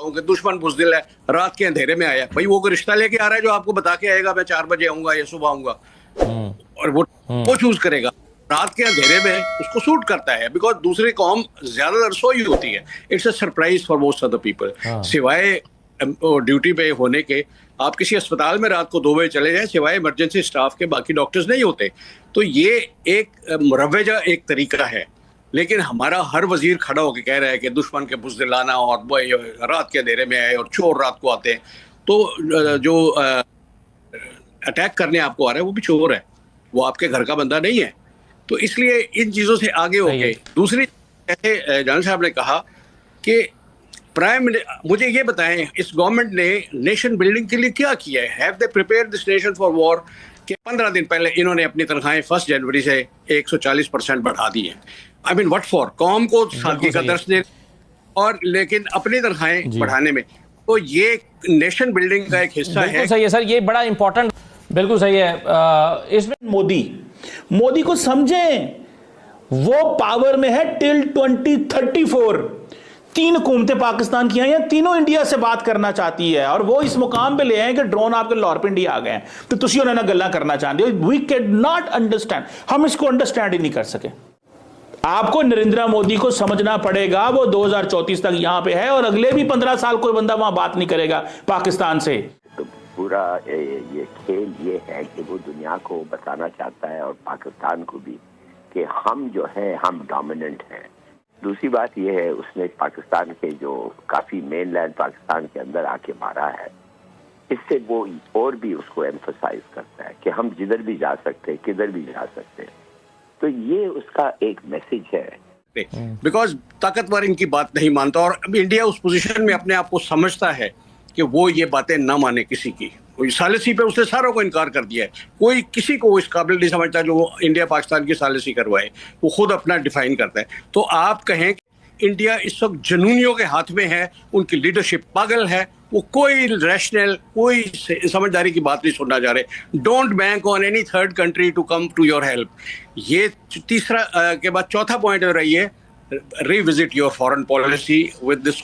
हूँ कि दुश्मन बुज़दिल है, रात के अंधेरे में आया। भाई वो कोई रिश्ता लेके आ रहा है जो आपको बता के आएगा मैं 4 बजे आऊंगा या सुबह आऊंगा, और वो चूज करेगा। रात के अंधेरे में उसको सूट करता है, बिकॉज दूसरी कौम ज्यादातर सोई होती है। It's a surprise for most of the people. सिवाय ड्यूटी पे होने के, आप किसी अस्पताल में रात को 2 बजे चले जाएं, सिवाय इमरजेंसी स्टाफ के बाकी डॉक्टर्स नहीं होते। तो ये एक मुरव्वजा एक तरीका है, लेकिन हमारा हर वजीर खड़ा होकर कह रहा है कि दुश्मन के बुज़दिलाना और रात के अंधेरे में आए और चोर रात को आते हैं। तो जो अटैक करने आपको आ रहा है वो भी चोर है, वो आपके घर का बंदा नहीं है। तो इसलिए इन चीजों से आगे होके दूसरी, जैसे जान साहब ने कहा कि मुझे ये बताएं, इस गवर्नमेंट ने नेशन बिल्डिंग के लिए क्या किया है? Have they prepared this nation for war? कि 15 दिन पहले इन्होंने अपनी तनख्वाहें 1 जनवरी से 140% बढ़ा दी है। I mean what for? कौम को सादगी का दर्श दे, और लेकिन अपनी तनख्वाहें बढ़ाने में। तो ये नेशन बिल्डिंग का एक हिस्सा है। सही है सर, ये बड़ा इंपॉर्टेंट, बिल्कुल सही है। इसमें मोदी को समझें, वो पावर में है टिल 2034। 3 हुकूमतें पाकिस्तान की हैं, तीनों इंडिया से बात करना चाहती है, और वो इस मुकाम पे ले आए कि ड्रोन आपके लाहौर पिंडी आ गए हैं, तो तुसी उन्होंने गल्ला करना चाहते हो। वी कैन नॉट अंडरस्टैंड, हम इसको अंडरस्टैंड ही नहीं कर सके। आपको नरेंद्र मोदी को समझना पड़ेगा, वो 2034 तक यहां पे है, और अगले भी 15 साल कोई बंदा वहां बात नहीं करेगा पाकिस्तान से। तो पूरा ये खेल ये है कि वो दुनिया को बताना चाहता है, और पाकिस्तान को भी, कि हम जो है हम डोमिनेंट हैं। दूसरी बात ये है, उसने पाकिस्तान के जो काफी मेनलैंड पाकिस्तान के अंदर आके मारा है, इससे वो और भी उसको एम्फसाइज करता है कि हम जिधर भी जा सकते हैं, किधर भी जा सकते हैं। तो ये उसका एक मैसेज है। बिकॉज ताकतवर इनकी बात नहीं मानता, और इंडिया उस पोजीशन में अपने आप को समझता है कि वो ये बातें ना माने किसी की। सालिसी पे उसने सारों को इनकार कर दिया है। कोई किसी को इस काबिल नहीं समझता जो इंडिया पाकिस्तान की सालिसी करवाए, वो खुद अपना डिफाइन करता है। तो आप कहें कि इंडिया इस वक्त जनूनियों के हाथ में है, उनकी लीडरशिप पागल है, वो कोई रैशनल, कोई समझदारी की बात नहीं सुनना चाह रहे। Don't bank on any third country to come to your help. ये तीसरा के बाद चौथा पॉइंट रही है, revisit your foreign policy with this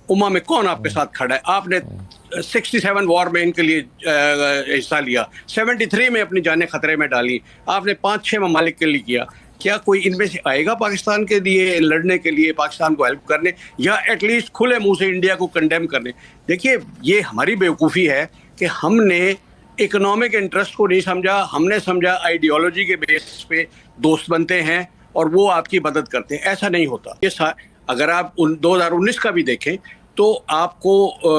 उम्मा में कौन आपके साथ खड़ा है? आपने 67 वॉर में इनके लिए हिस्सा लिया, 73 में अपनी जानें खतरे में डाली, आपने 5-6 ममालिक के लिए किया। क्या कोई इनमें से आएगा पाकिस्तान के लिए लड़ने के लिए, पाकिस्तान को हेल्प करने, या एटलीस्ट खुले मुंह से इंडिया को कंडेम करने? देखिए, ये हमारी बेवकूफ़ी है कि हमने इकोनॉमिक इंटरेस्ट को नहीं समझा, हमने समझा आइडियोलॉजी के बेसिस पे दोस्त बनते हैं और वो आपकी मदद करते हैं। ऐसा नहीं होता। ये अगर आप 2019 का भी देखें तो आपको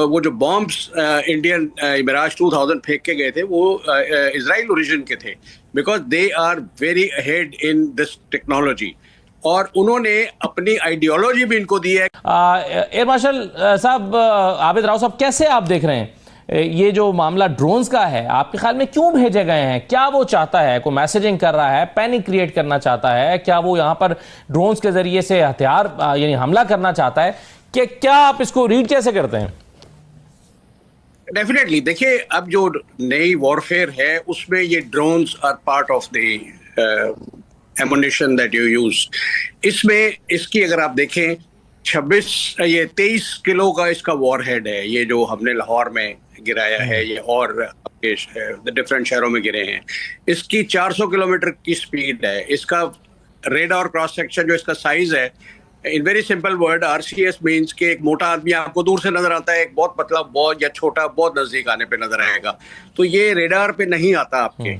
वो जो बॉम्ब्स इंडियन मिराज 2000 फेंक के गए थे, वो इजराइल ओरिजिन के थे, because they are very ahead in this technology, और उन्होंने अपनी आइडियोलॉजी भी इनको दी है। एयर मार्शल साहब, आबिद राव साहब, कैसे आप देख रहे हैं ये जो मामला ड्रोन्स का है? आपके ख्याल में क्यों भेजे गए हैं? क्या वो चाहता है? कोई मैसेजिंग कर रहा है, पैनिक क्रिएट करना चाहता है? क्या वो यहाँ पर ड्रोन्स के जरिए से हथियार यानी हमला करना चाहता है? कि क्या आप इसको रीड कैसे करते हैं? डेफिनेटली देखिए, अब जो नई वॉरफेयर है उसमें ये drones are part of the ammunition that you use. इसमें इसकी अगर आप देखें 23 किलो का इसका वॉरहेड है, ये जो हमने लाहौर में गिराया है, ये और डिफरेंट शहरों में गिरे हैं। इसकी 400 किलोमीटर की स्पीड है। इसका रेडार क्रॉस सेक्शन जो इसका साइज है, in very simple word, RCS means कि एक मोटा आदमी आपको दूर से नजर आता है, एक बहुत पतला बहुत या छोटा बहुत नजदीक आने पे नजर आएगा। तो ये रेडार पे नहीं आता आपके,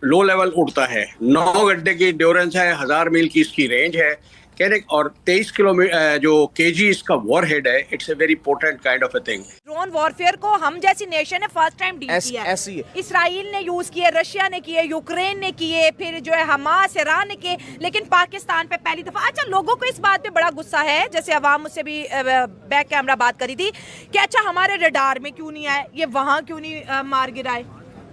लो लेवल उड़ता है। 9 घंटे की इंड्योरेंस है, 1000 मील की इसकी रेंज है कहने, और 23 किलोमीटर जो केजी इसका वॉरहेड है। It's a very potent kind of a thing. Drone warfare को हम जैसी नेशन ने फर्स्ट टाइम डील किया है। इसराइल ने यूज किए, रशिया ने किए, यूक्रेन ने किए, फिर जो है हमास, ईरान ने किए, लेकिन पाकिस्तान पे पहली दफा। अच्छा, लोगों को इस बात पे बड़ा गुस्सा है, जैसे अवाम मुझसे भी बैक कैमरा बात करी थी कि अच्छा हमारे रडार में क्यों नहीं आए, ये वहां क्यों नहीं मार गिराए।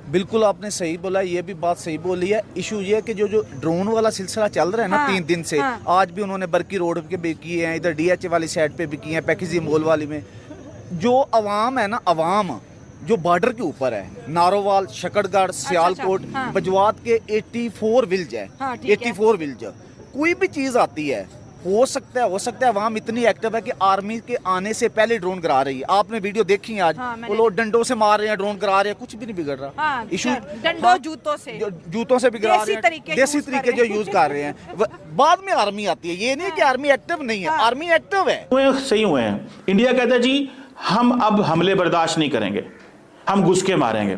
बिल्कुल आपने सही बोला, ये भी बात सही बोली है। इशू ये है कि जो ड्रोन वाला सिलसिला चल रहा है ना 3 दिन से, आज भी उन्होंने बरकी रोड के भी किए हैं, इधर DH वाली साइड पे भी किए हैं, पैकेजी मॉल वाली में। जो अवाम है ना, अवाम जो बॉर्डर के ऊपर है, नारोवाल, शकरगढ़, सियालकोट, बजवात के 84 विलेज है, 84 विलेज। कोई भी चीज़ आती है हो सकता है वहाँ इतनी एक्टिव है कि आर्मी के आने से पहले ड्रोन गिरा रही है। आपने वीडियो देखी है आज, वो लोग डंडों से मार रहे हैं, ड्रोन गिरा रहे हैं, कुछ भी नहीं बिगड़ रहा। इशू डंडों जूतों से भी गिरा रहे हैं, देसी तरीके जो यूज कर रहे हैं। बाद में आर्मी आती है, ये नहीं कि आर्मी एक्टिव नहीं है, आर्मी एक्टिव है। सही हुए हैं। इंडिया कहता है जी हम अब हमले बर्दाश्त नहीं करेंगे, हम घुस के मारेंगे,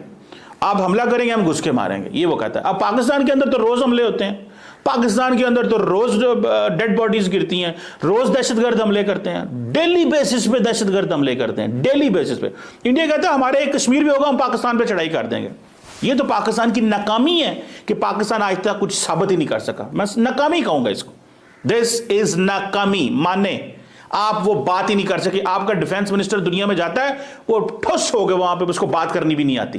आप हमला करेंगे हम घुस के मारेंगे, ये वो कहता है। अब पाकिस्तान के अंदर तो रोज हमले होते हैं, पाकिस्तान के अंदर तो रोज डेड बॉडीज गिरती हैं, रोज दहशतगर्द हमले करते हैं, डेली बेसिस पे दहशतगर्द हमले करते हैं, डेली बेसिस पे। इंडिया कहता है हमारे कश्मीर भी होगा, हम पाकिस्तान पे चढ़ाई कर देंगे। ये तो पाकिस्तान की नाकामी है कि पाकिस्तान आज तक कुछ साबित ही नहीं कर सका। मैं नाकामी कहूंगा इसको, दिस इज नाकामी। माने आप वो बात ही नहीं कर सके। आपका डिफेंस मिनिस्टर दुनिया में जाता है, वो ठुस हो गए वहां पे, उसको बात करनी भी नहीं आती।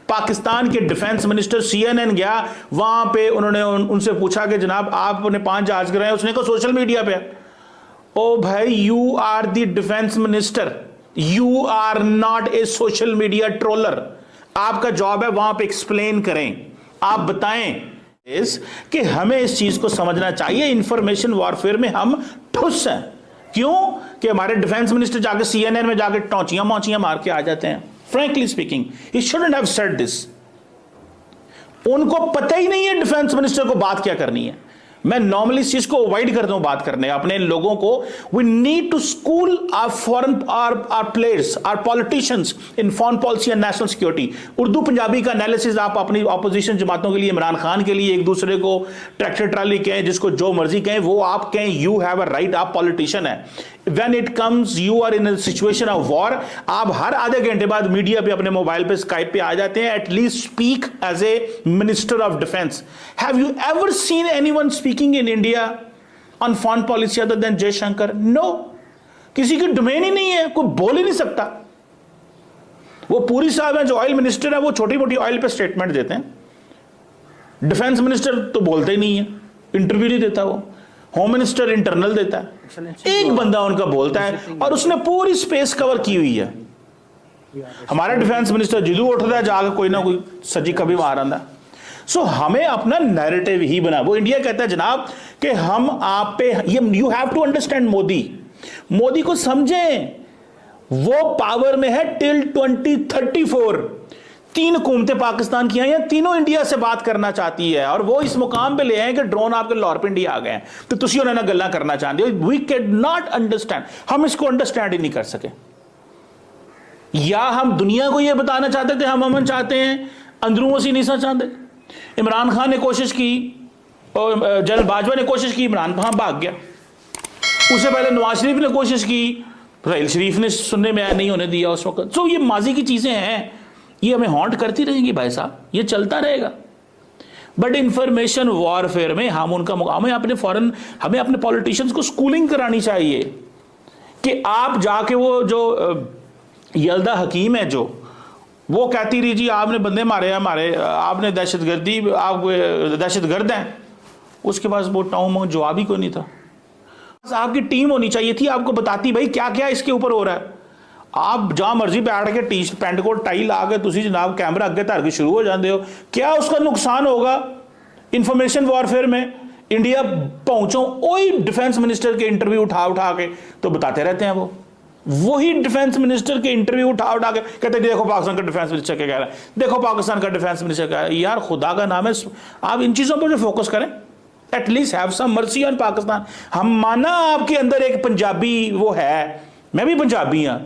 पाकिस्तान के डिफेंस मिनिस्टर CNN गया, वहां पे उन्होंने उनसे पूछा कि जनाब आपने 5 जहाज गिराए, उसने कहा सोशल मीडिया पे। ओ भाई, you are the defence minister, you are not a social media troller. आपका जॉब है वहां पे एक्सप्लेन करें, आप बताएं कि हमें इस चीज को समझना चाहिए। इंफॉर्मेशन वॉरफेयर में हम ठुस हैं। क्यों? कि हमारे डिफेंस मिनिस्टर जाके CNN में जाके टौचियां मौचियां मार के आ जाते हैं। Frankly speaking, he shouldn't have said this. उनको पता ही नहीं है डिफेंस मिनिस्टर को बात क्या करनी है। मैं नॉर्मली इस चीज को अवॉइड करता हूं बात करने अपने लोगों को। We need to school our foreign our players, our politicians in foreign policy and national security. Urdu Punjabi का एनालिसिस आप अपनी ऑपोजिशन जमातों के लिए, इमरान खान के लिए, एक दूसरे को ट्रैक्टर ट्राली कहें, जिसको जो मर्जी कहें, वो आप कहें, यू हैव अ राइट, आप पॉलिटिशियन है। When it comes, you are in a situation of war. आप हर आधे घंटे बाद मीडिया पे अपने मोबाइल पे स्काइप पे आ जाते हैं। At least speak as a minister of defense. Have you ever seen anyone speaking in India on foreign policy other than Jaishankar? No. किसी की डोमेन ही नहीं है, कोई बोल ही नहीं सकता। वो पूरी साहब है जो ऑयल मिनिस्टर है, वो छोटी मोटी ऑयल पे स्टेटमेंट देते हैं। डिफेंस मिनिस्टर तो बोलते ही नहीं है, इंटरव्यू नहीं देता वो। होम मिनिस्टर इंटरनल देता है, एक बंदा उनका बोलता है और उसने पूरी स्पेस कवर की हुई है। हमारा डिफेंस मिनिस्टर जिदू उठता है जाकर कोई ना कोई सजी कभी मार आंदा। सो हमें अपना नैरेटिव ही बना। वो इंडिया कहता है जनाब कि हम आप पे, you have to understand Modi को समझें, वो पावर में है टिल 2034। 3 हुकूमतें पाकिस्तान की हैं, तीनों इंडिया से बात करना चाहती है और वो इस मुकाम पे ले आए कि ड्रोन आपके लाहौर पिंडी आ गए हैं, तो तुसी उन्हें ना गल्ला करना चाहते हो। वी कैन नॉट अंडरस्टैंड, हम इसको अंडरस्टैंड ही नहीं कर सके। या हम दुनिया को ये बताना चाहते थे हम अमन चाहते हैं, अंदरूं से नहीं चाहते। इमरान खान ने कोशिश की, जनरल बाजवा ने कोशिश की, इमरान खान भाग गया। उससे पहले नवाज शरीफ ने कोशिश की, राहिल शरीफ ने सुनने में नहीं होने दिया उस वक्त। सो ये माजी की चीजें हैं, ये हमें हॉन्ट करती रहेंगी भाई साहब, ये चलता रहेगा। बट इंफॉर्मेशन वॉरफेयर में हमें अपने पॉलिटिशियंस को स्कूलिंग करानी चाहिए कि आप जाके, वो जो यल्दा हकीम है जो, वो कहती रही जी आपने बंदे मारे हमारे, आपने दहशतगर्दी, आप दहशतगर्द हैं। उसके पास वो टाउन जवाब ही कोई नहीं था। आपकी टीम होनी चाहिए थी, आपको बताती भाई क्या क्या इसके ऊपर हो रहा है। आप जहां मर्जी बैठ के टी पैंट कोट टाई ला के तुसी जनाब कैमरा अगे धर के शुरू हो जाते हो। क्या उसका नुकसान होगा इंफॉर्मेशन वॉरफेयर में? इंडिया पहुंचो, वही डिफेंस मिनिस्टर के इंटरव्यू उठा के तो बताते रहते हैं। वो वही डिफेंस मिनिस्टर के इंटरव्यू उठा के कहते देखो पाकिस्तान का डिफेंस मिनिस्टर क्या कह रहा है, देखो पाकिस्तान का डिफेंस मिनिस्टर क्या है। यार खुदा का नाम है, आप इन चीजों पर जो फोकस करें, at least have some mercy on Pakistan. हम माना आपके अंदर एक पंजाबी वो है, मैं भी पंजाबी हूं,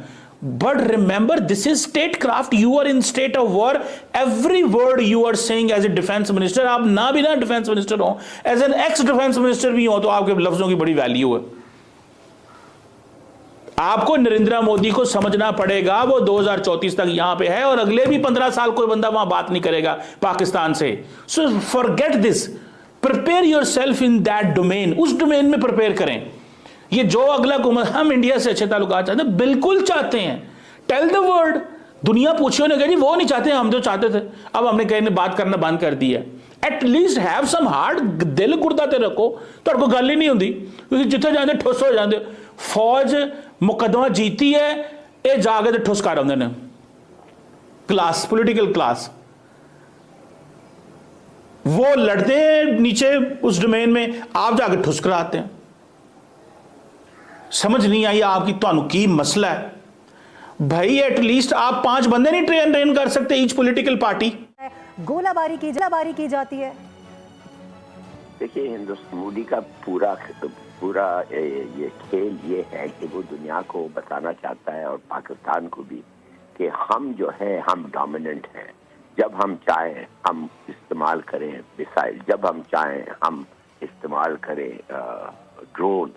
but remember this is statecraft, you are in state of war, every word you are saying as a defense minister, आप ना भी ना डिफेंस मिनिस्टर हो, as an ex defence minister भी हो, तो आपके लफ्जों की बड़ी वैल्यू है। आपको नरेंद्र मोदी को समझना पड़ेगा, वो 2034 तक यहां पे है और अगले भी 15 साल कोई बंदा वहां बात नहीं करेगा पाकिस्तान से। So forget this, prepare yourself in that domain, उस डोमेन में प्रिपेयर करें। ये जो अगला हुकूमत, हम इंडिया से अच्छे ताल्लुकात चाहते हैं, बिल्कुल चाहते हैं, टेल द वर्ल्ड। दुनिया पूछियो ने कहा जी वो नहीं चाहते, हम तो चाहते थे, अब हमने कहने बात करना बंद कर दी है। एटलीस्ट हैव सम हार्ट, दिल गुरदा ते रखो, तो कोई गल ही नहीं होंगी, क्योंकि जिथे जाते ठुस हो जाते। फौज मुकदमा जीती है, ये जाके ठुस कर आते हैं। क्लास, पोलिटिकल क्लास, वो लड़ते हैं नीचे उस डोमेन में, आप जाके ठुस कराते हैं। समझ नहीं आई आपकी ਤੁਹਾਨੂੰ ਕੀ मसला है भाई। एटलीस्ट आप 5 बंदे नहीं ट्रेन कर सकते ईच पॉलिटिकल पार्टी। गोलाबारी की जाती है। देखिए, हिंदुस्तान मोदी का पूरा ये खेल ये है कि वो दुनिया को बताना चाहता है और पाकिस्तान को भी कि हम जो है हम डोमिनेंट हैं। जब हम चाहें हम इस्तेमाल करें मिसाइल, जब हम चाहें हम इस्तेमाल करें ड्रोन,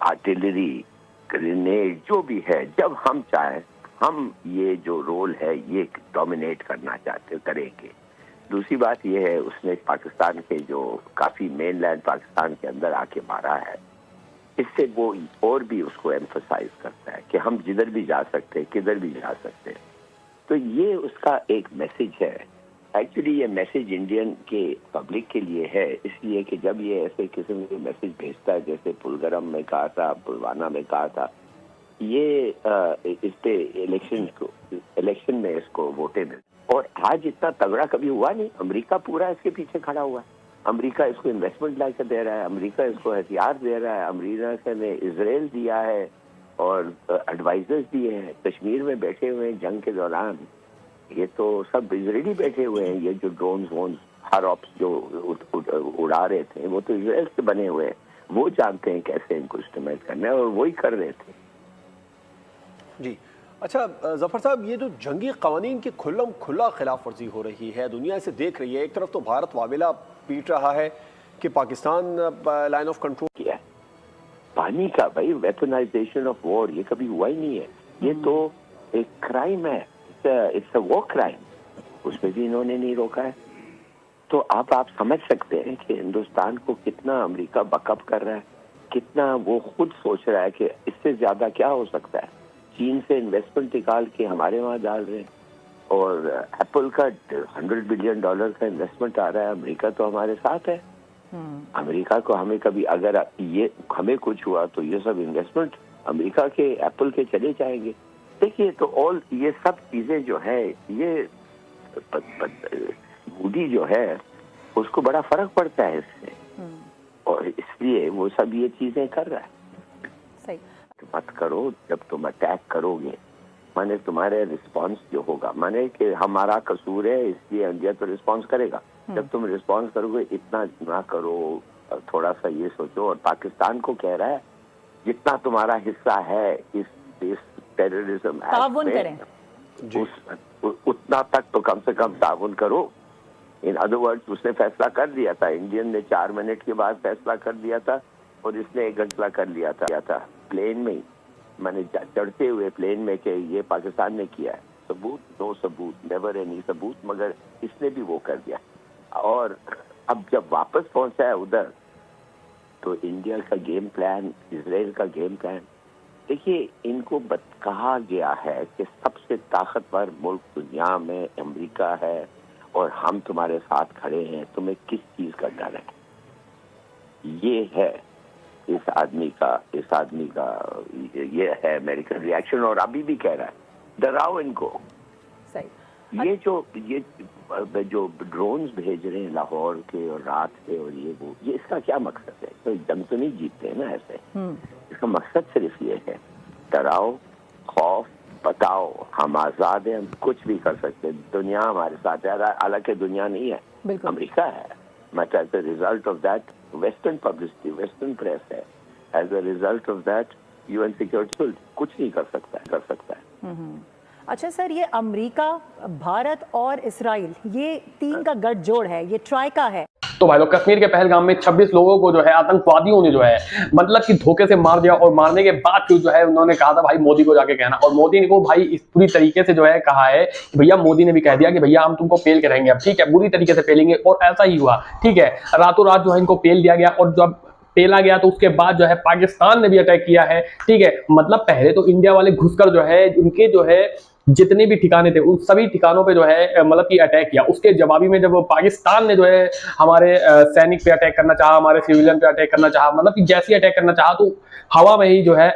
आर्टिलरी, ग्रेनेड, जो भी है, जब हम चाहें हम ये जो रोल है ये डोमिनेट करना करेंगे। दूसरी बात ये है, उसने पाकिस्तान के जो काफ़ी मेनलैंड पाकिस्तान के अंदर आके मारा है, इससे वो और भी उसको एम्फसाइज करता है कि हम जिधर भी जा सकते हैं, किधर भी जा सकते हैं। तो ये उसका एक मैसेज है। एक्चुअली ये मैसेज इंडियन के पब्लिक के लिए है, इसलिए कि जब ये ऐसे किस्म के मैसेज भेजता है, जैसे पुलगरम में कहा था, पुलवाना में कहा था, ये इस पे इलेक्शन में इसको वोटें मिल, और आज इतना तगड़ा कभी हुआ नहीं। अमेरिका पूरा इसके पीछे खड़ा हुआ है। अमेरिका इसको इन्वेस्टमेंट लाकर दे रहा है, अमेरिका इसको हथियार दे रहा है, अमेरिका ने इजराइल दिया है और एडवाइजर्स दिए हैं। कश्मीर में बैठे हुए हैं जंग के दौरान, ये तो सब इजरायली बैठे हुए हैं। ये जो ड्रोन वोन हर ऑप्स जो उड़ा रहे थे वो तो इजराइल से बने हुए हैं। वो जानते हैं कैसे इनको इस्तेमाल करना है और वही कर रहे थे। जी अच्छा जफर साहब, ये जो जंगी कवानीन की खुला खिलाफ वर्जी हो रही है, दुनिया इसे देख रही है। एक तरफ तो भारत वावेला पीट रहा है कि पाकिस्तान लाइन ऑफ कंट्रोल किया है पानी का, भाई वेपनाइजेशन ऑफ वॉर ये कभी हुआ ही नहीं है। ये तो एक क्राइम है, इट्स अ वॉर क्राइम, उसमें भी इन्होंने नहीं रोका है। तो अब आप समझ सकते हैं कि हिंदुस्तान को कितना अमेरिका बकअप कर रहा है, कितना वो खुद सोच रहा है कि इससे ज्यादा क्या हो सकता है। चीन से इन्वेस्टमेंट निकाल के हमारे वहाँ डाल रहे हैं, और एप्पल का $100 बिलियन का इन्वेस्टमेंट आ रहा है। अमेरिका तो हमारे साथ है। अमेरिका को हमें कभी अगर ये हमें कुछ हुआ तो ये सब इन्वेस्टमेंट अमेरिका के एप्पल के चले जाएंगे। देखिए, तो ऑल ये सब चीजें जो है, ये मोदी जो है उसको बड़ा फर्क पड़ता है इससे, और इसलिए वो सब ये चीजें कर रहा है। सही मत करो, जब तुम अटैक करोगे माने तुम्हारे रिस्पांस जो होगा, माने कि हमारा कसूर है इसलिए इंडिया तो रिस्पांस करेगा। जब तुम रिस्पांस करोगे इतना ना करो, थोड़ा सा ये सोचो। और पाकिस्तान को कह रहा है जितना तुम्हारा हिस्सा है इस टेररिज्म ताउन करें, उतना तक तो कम से कम ताउन करो। इन अदर वर्ड्स, उसने फैसला कर दिया था, इंडियन ने 4 मिनट के बाद फैसला कर दिया था और इसने 1 घंटा कर लिया था प्लेन में ही, मैंने चढ़ते हुए प्लेन में कि ये पाकिस्तान ने किया है। सबूत, नो सबूत, नेवर एनी सबूत, मगर इसने भी वो कर दिया। और अब जब वापस पहुंचा है उधर, तो इंडिया का गेम प्लान, इजराइल का गेम प्लान, देखिए इनको कहा गया है कि सबसे ताकतवर मुल्क दुनिया में अमेरिका है और हम तुम्हारे साथ खड़े हैं, तुम्हें किस चीज का डर है। ये है इस आदमी का ये है अमेरिकन रिएक्शन। और अभी भी कह रहा है डराओ इनको। सही। ये जो ड्रोन्स भेज रहे हैं लाहौर के और रात के और ये इसका क्या मकसद है? तो जंग तो नहीं जीतते हैं ना ऐसे। इसका मकसद सिर्फ ये है डराओ, खौफ, बताओ हम आजाद हैं, हम कुछ भी कर सकते हैं, दुनिया हमारे साथ है। हालांकि दुनिया नहीं है, अमेरिका है, but as a result of that western publicity, western press है, as a result of that UN security कुछ नहीं कर सकता है। अच्छा सर, ये अमेरिका, भारत और इस्राइल, ये 3 का गठजोड़ है, ये ट्राइका है। तो भाई लोग, कश्मीर के पहलगाम में 26 लोगों को जो है आतंकवादियों ने जो है मतलब कि धोखे से मार दिया, और मारने के बाद फिर जो है उन्होंने कहा था भाई मोदी को जाके कहना, और मोदी ने को भाई इस पूरी तरीके से जो है कहा है कि भैया, मोदी ने भी कह दिया कि भैया हम तुमको पेल के रहेंगे, अब ठीक है, बुरी तरीके से पेलेंगे। और ऐसा ही हुआ, ठीक है, रातों रात जो है इनको पेल दिया गया। और जब पेला गया तो उसके बाद जो है पाकिस्तान ने भी अटैक किया है, ठीक है। मतलब पहले तो इंडिया वाले घुसकर जो है उनके जो है जितने भी ठिकाने थे उन सभी ठिकानों पे जो है मतलब कि अटैक किया। उसके जवाबी में जब पाकिस्तान ने जो है हमारे सैनिक पे अटैक करना चाहा, हमारे सिविलियन पे अटैक करना चाहा, मतलब कि जैसे अटैक करना चाहा, तो हवा में ही जो है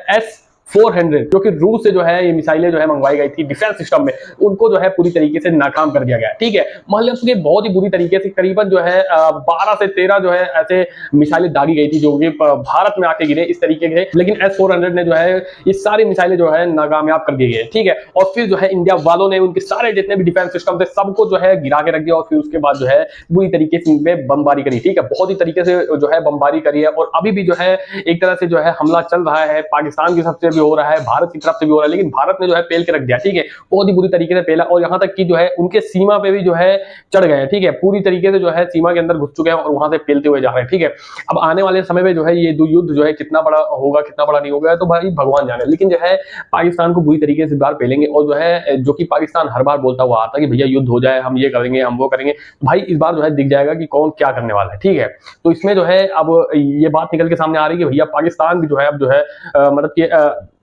400 जो कि रूस से जो है ये मिसाइलें जो है मंगवाई गई थी डिफेंस सिस्टम में, उनको जो है पूरी तरीके से नाकाम कर दिया गया। ठीक है, मतलब ये बहुत ही बुरी तरीके से करीबन जो है 12 से 13 जो है ऐसे मिसाइलें दागी गई थी जो कि भारत में आके गिरे इस तरीके के, लेकिन S-400 ने जो है ये सारी मिसाइलें जो है नाकामयाब कर दी गई। ठीक है, और फिर जो है इंडिया वालों ने उनके सारे जितने भी डिफेंस सिस्टम थे सबको जो है गिरा के रख दिया और फिर उसके बाद जो है बुरी तरीके से इन पे बमबारी करी। ठीक है, बहुत ही तरीके से जो है बमबारी करी है और अभी भी जो है एक तरह से जो है हमला चल रहा है, पाकिस्तान की तरफ से भी हो रहा है, भारत की तरफ से भी हो रहा है, लेकिन भारत ने जो है पेल के रख दिया। ठीक है, बहुत ही बुरी तरीके से पेला और यहाँ तक कि जो है उनके सीमा पे भी जो है चढ़ गए। ठीक है, पूरी तरीके से जो है सीमा के अंदर घुस चुके हैं और वहां से पेलते हुए जा रहे हैं। ठीक है, अब आने वाले समय में जो है ये युद्ध जो है कितना बड़ा होगा कितना बड़ा नहीं होगा तो भाई भगवान जाने, लेकिन जो है पाकिस्तान को बुरी तरीके से बार पेलेंगे और जो है जो कि पाकिस्तान हर बार बोलता हुआ आता है कि भैया युद्ध हो जाए, हम ये करेंगे हम वो करेंगे, भाई इस बार जो है दिख जाएगा कि कौन क्या करने वाला है। ठीक है, तो इसमें जो है अब ये बात निकल के सामने आ रही है कि भैया पाकिस्तान भी जो है अब जो है मतलब कि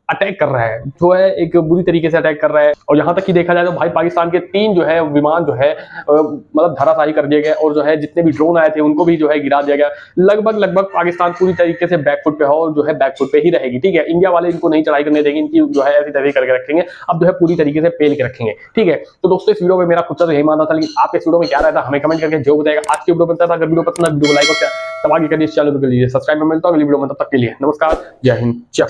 अटैक कर रहा है, जो है एक बुरी तरीके से अटैक कर रहा है। और यहाँ तक कि देखा जाए तो भाई पाकिस्तान के 3 जो है विमान जो है मतलब धराशायी कर दिए गए और जो है जितने भी ड्रोन आए थे उनको भी जो है गिरा दिया गया। लगभग पाकिस्तान पूरी तरीके से बैकफुट पे है और जो है बैकफुट पे ही रहेगी। ठीक है, इंडिया वाले इनको नहीं चढ़ाई करने देंगे, इनकी जो है ऐसी तैयारी करके रखेंगे, अब जो है पूरी तरीके से पेल के रखेंगे। ठीक है, तो दोस्तों इस वीडियो में मेरा खुद से तो यही मानना था, लेकिन आपके इस वीडियो में क्या रहता है हमें कमेंट करके जो बताएगा। आज की वीडियो बनता था, अगर वीडियो पसंद है वीडियो को लाइक और तबाही करिए, चैनल को कर लीजिए सब्सक्राइब। में मिलता हूं अगली वीडियो में, तब तक के लिए नमस्कार, जय हिंद, जय